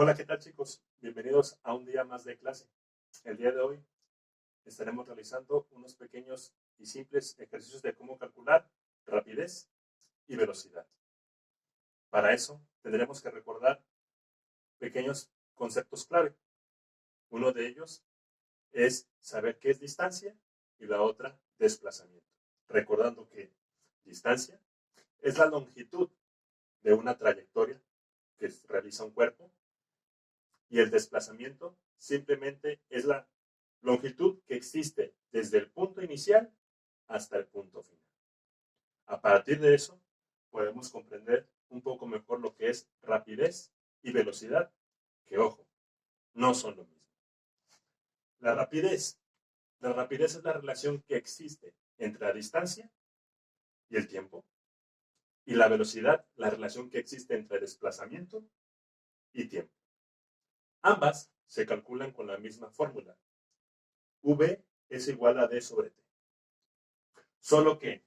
Hola, ¿qué tal chicos? Bienvenidos a un día más de clase. El día de hoy estaremos realizando unos pequeños y simples ejercicios de cómo calcular rapidez y velocidad. Para eso tendremos que recordar pequeños conceptos clave. Uno de ellos es saber qué es distancia y la otra desplazamiento. Recordando que distancia es la longitud de una trayectoria que realiza un cuerpo y el desplazamiento simplemente es la longitud que existe desde el punto inicial hasta el punto final. A partir de eso, podemos comprender un poco mejor lo que es rapidez y velocidad, que ojo, no son lo mismo. La rapidez. La rapidez es la relación que existe entre la distancia y el tiempo. Y la velocidad, la relación que existe entre desplazamiento y tiempo. Ambas se calculan con la misma fórmula. V es igual a D sobre T. Solo que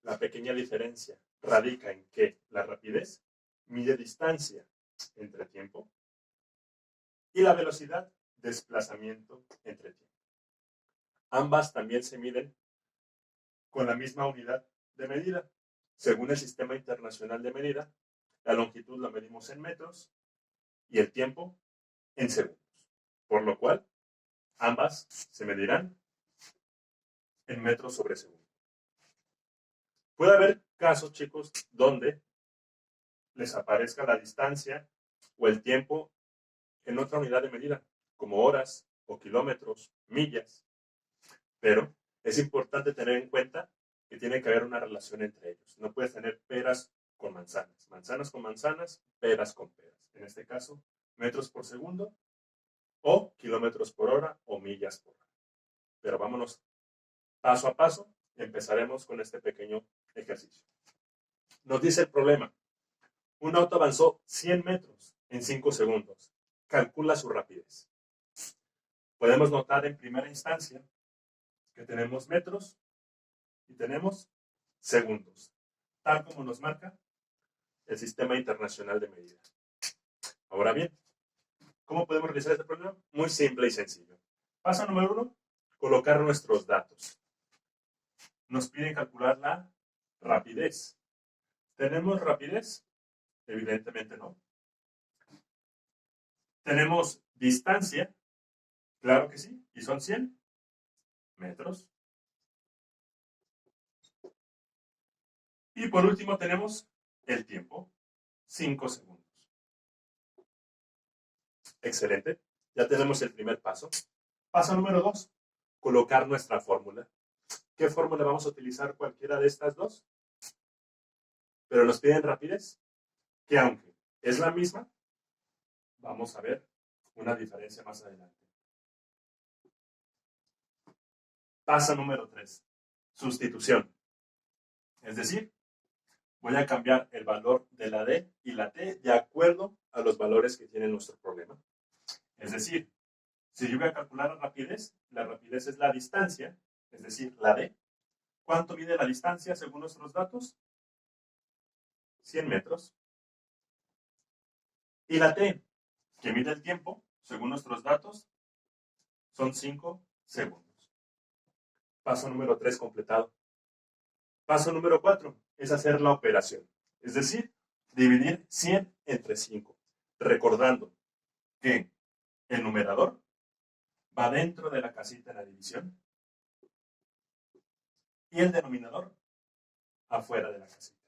la pequeña diferencia radica en que la rapidez mide distancia entre tiempo y la velocidad desplazamiento entre tiempo. Ambas también se miden con la misma unidad de medida. Según el Sistema Internacional de Medida, la longitud la medimos en metros y el tiempo en segundos. Por lo cual, ambas se medirán en metros sobre segundo. Puede haber casos, chicos, donde les aparezca la distancia o el tiempo en otra unidad de medida, como horas o kilómetros, millas. Pero es importante tener en cuenta que tiene que haber una relación entre ellos. No puedes tener peras con manzanas, manzanas con manzanas, peras con peras. En este caso, metros por segundo o kilómetros por hora o millas por hora. Pero vámonos paso a paso. Empezaremos con este pequeño ejercicio. Nos dice el problema. Un auto avanzó 100 metros en 5 segundos. Calcula su rapidez. Podemos notar en primera instancia que tenemos metros y tenemos segundos, tal como nos marca el Sistema Internacional de Medida. Ahora bien, ¿cómo podemos realizar este problema? Muy simple y sencillo. Paso número 1, colocar nuestros datos. Nos piden calcular la rapidez. ¿Tenemos rapidez? Evidentemente no. ¿Tenemos distancia? Claro que sí, y son 100 metros. Y por último tenemos el tiempo, 5 segundos. Excelente, ya tenemos el primer paso. Paso número 2, colocar nuestra fórmula. ¿Qué fórmula vamos a utilizar? Cualquiera de estas dos. Pero nos piden rapidez, que aunque es la misma, vamos a ver una diferencia más adelante. Paso número 3, sustitución. Es decir, voy a cambiar el valor de la D y la T de acuerdo a los valores que tiene nuestro problema. Es decir, si yo voy a calcular la rapidez es la distancia, es decir, la D. ¿Cuánto mide la distancia según nuestros datos? 100 metros. Y la T, que mide el tiempo, según nuestros datos, son 5 segundos. Paso número 3 completado. Paso número 4 es hacer la operación, es decir, dividir 100 entre 5, recordando que el numerador va dentro de la casita de la división y el denominador afuera de la casita.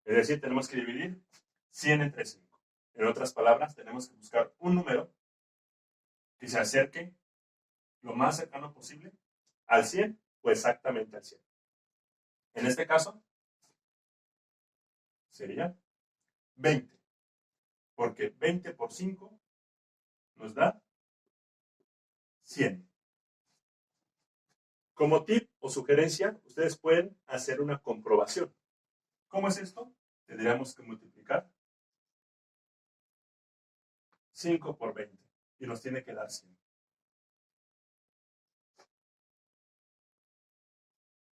Es decir, tenemos que dividir 100 entre 5. En otras palabras, tenemos que buscar un número que se acerque lo más cercano posible al 100 o exactamente al 100. En este caso, sería 20, porque 20 por 5 nos da 100. Como tip o sugerencia, ustedes pueden hacer una comprobación. ¿Cómo es esto? Tendríamos que multiplicar 5 por 20 y nos tiene que dar 100.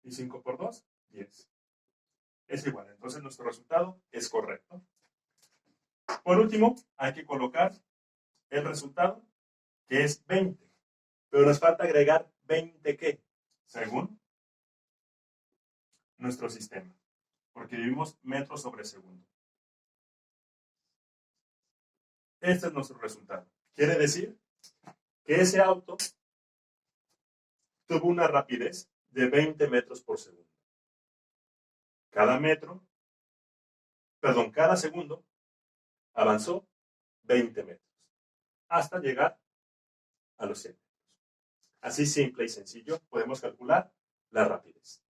Y 5 por 2, 10. Es igual, entonces nuestro resultado es correcto. Por último, hay que colocar el resultado, que es 20. Pero nos falta agregar 20 ¿qué? Según nuestro sistema, porque vivimos metros sobre segundo. Este es nuestro resultado. Quiere decir que ese auto tuvo una rapidez de 20 metros por segundo. Cada segundo avanzó 20 metros hasta llegar a los 100 metros. Así simple y sencillo podemos calcular la rapidez.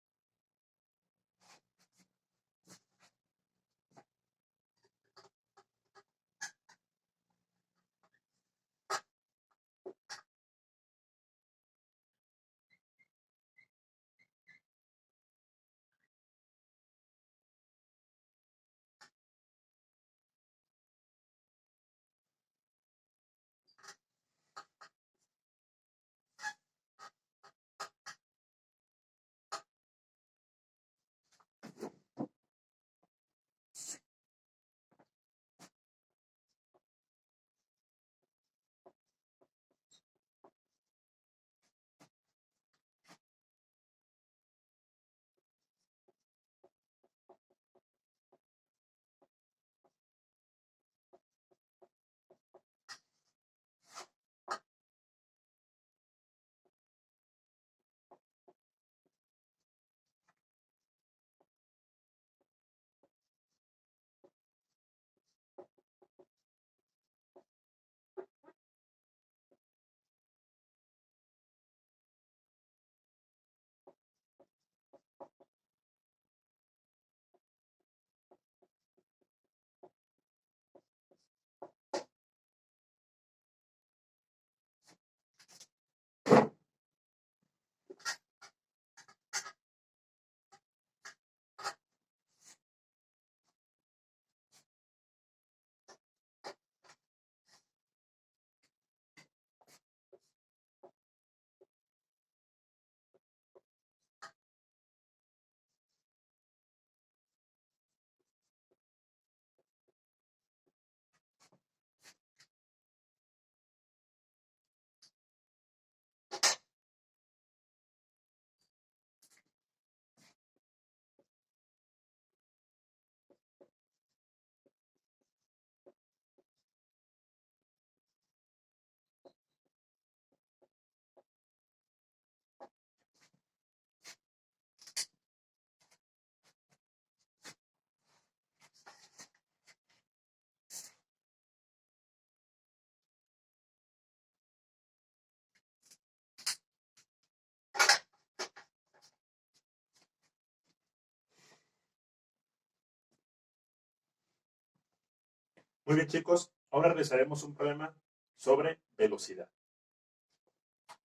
Muy bien, chicos. Ahora realizaremos un problema sobre velocidad.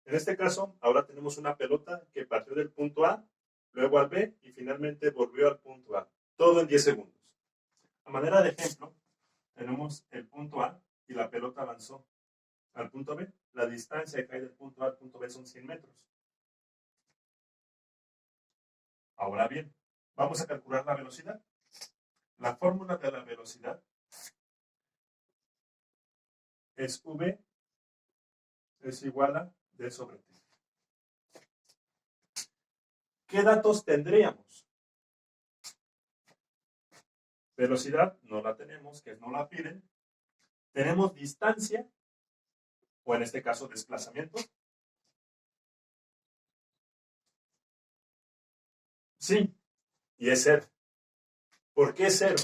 En este caso, ahora tenemos una pelota que partió del punto A, luego al B y finalmente volvió al punto A. Todo en 10 segundos. A manera de ejemplo, tenemos el punto A y la pelota avanzó al punto B. La distancia que hay del punto A al punto B son 100 metros. Ahora bien, vamos a calcular la velocidad. La fórmula de la velocidad es V es igual a D sobre T. ¿Qué datos tendríamos? Velocidad no la tenemos, que no la piden. Tenemos distancia, o en este caso desplazamiento. Sí, y es cero. ¿Por qué es cero?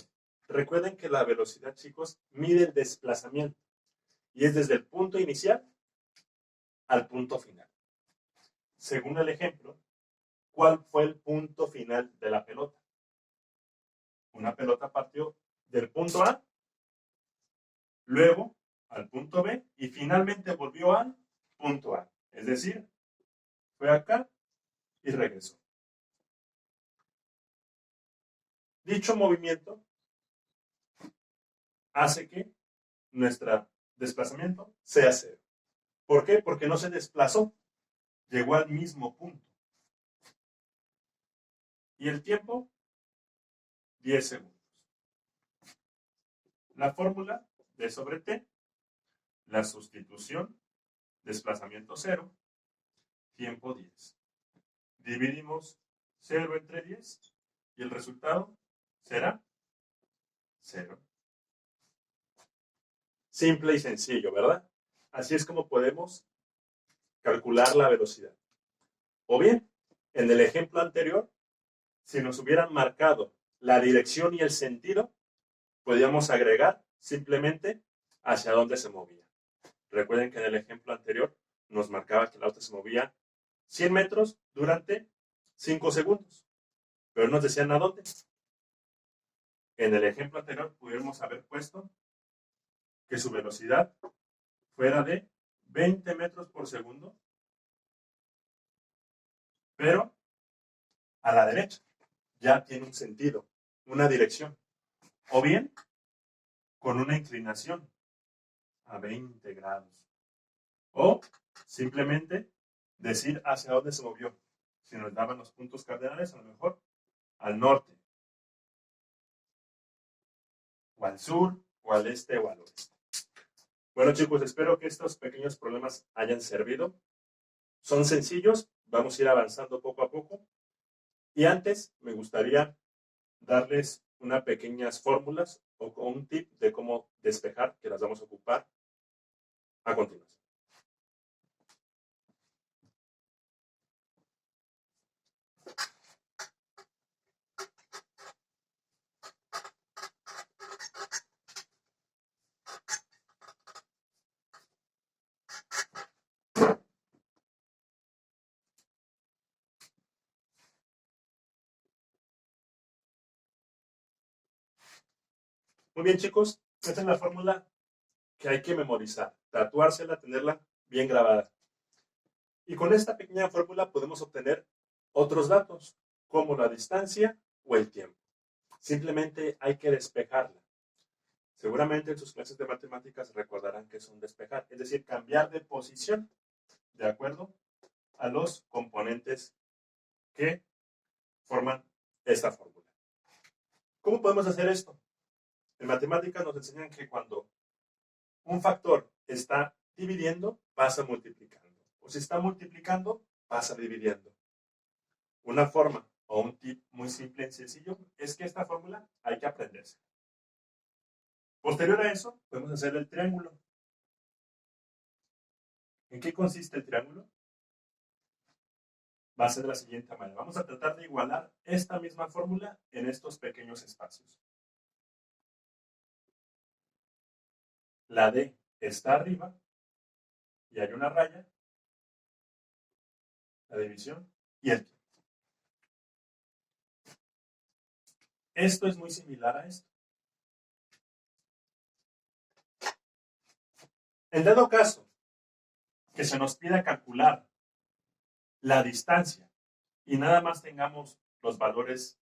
Recuerden que la velocidad, chicos, mide el desplazamiento y es desde el punto inicial al punto final. Según el ejemplo, ¿cuál fue el punto final de la pelota? Una pelota partió del punto A, luego al punto B y finalmente volvió al punto A. Es decir, fue acá y regresó. Dicho movimiento hace que nuestro desplazamiento sea cero. ¿Por qué? Porque no se desplazó, llegó al mismo punto. ¿Y el tiempo? 10 segundos. La fórmula D sobre T, la sustitución, desplazamiento 0, tiempo 10. Dividimos 0 entre 10 y el resultado será 0. Simple y sencillo, ¿verdad? Así es como podemos calcular la velocidad. O bien, en el ejemplo anterior, si nos hubieran marcado la dirección y el sentido, podríamos agregar simplemente hacia dónde se movía. Recuerden que en el ejemplo anterior nos marcaba que el auto se movía 100 metros durante 5 segundos, pero nos decían a dónde. En el ejemplo anterior pudiéramos haber puesto que su velocidad fuera de 20 metros por segundo, pero a la derecha. Ya tiene un sentido, una dirección. O bien con una inclinación a 20 grados. O simplemente decir hacia dónde se movió. Si nos daban los puntos cardenales, a lo mejor al norte, o al sur, o al este, o al oeste. Bueno, chicos, espero que estos pequeños problemas hayan servido. Son sencillos, vamos a ir avanzando poco a poco. Y antes me gustaría darles unas pequeñas fórmulas o un tip de cómo despejar, que las vamos a ocupar a continuación. Muy bien, chicos, esta es la fórmula que hay que memorizar, tatuársela, tenerla bien grabada. Y con esta pequeña fórmula podemos obtener otros datos, como la distancia o el tiempo. Simplemente hay que despejarla. Seguramente en sus clases de matemáticas recordarán que son despejar, es decir, cambiar de posición de acuerdo a los componentes que forman esta fórmula. ¿Cómo podemos hacer esto? En matemáticas nos enseñan que cuando un factor está dividiendo, pasa multiplicando. O si está multiplicando, pasa dividiendo. Una forma o un tip muy simple y sencillo es que esta fórmula hay que aprenderse. Posterior a eso, podemos hacer el triángulo. ¿En qué consiste el triángulo? Va a ser de la siguiente manera. Vamos a tratar de igualar esta misma fórmula en estos pequeños espacios. La D está arriba y hay una raya, la división y el tiempo. Esto es muy similar a esto. En dado caso que se nos pida calcular la distancia y nada más tengamos los valores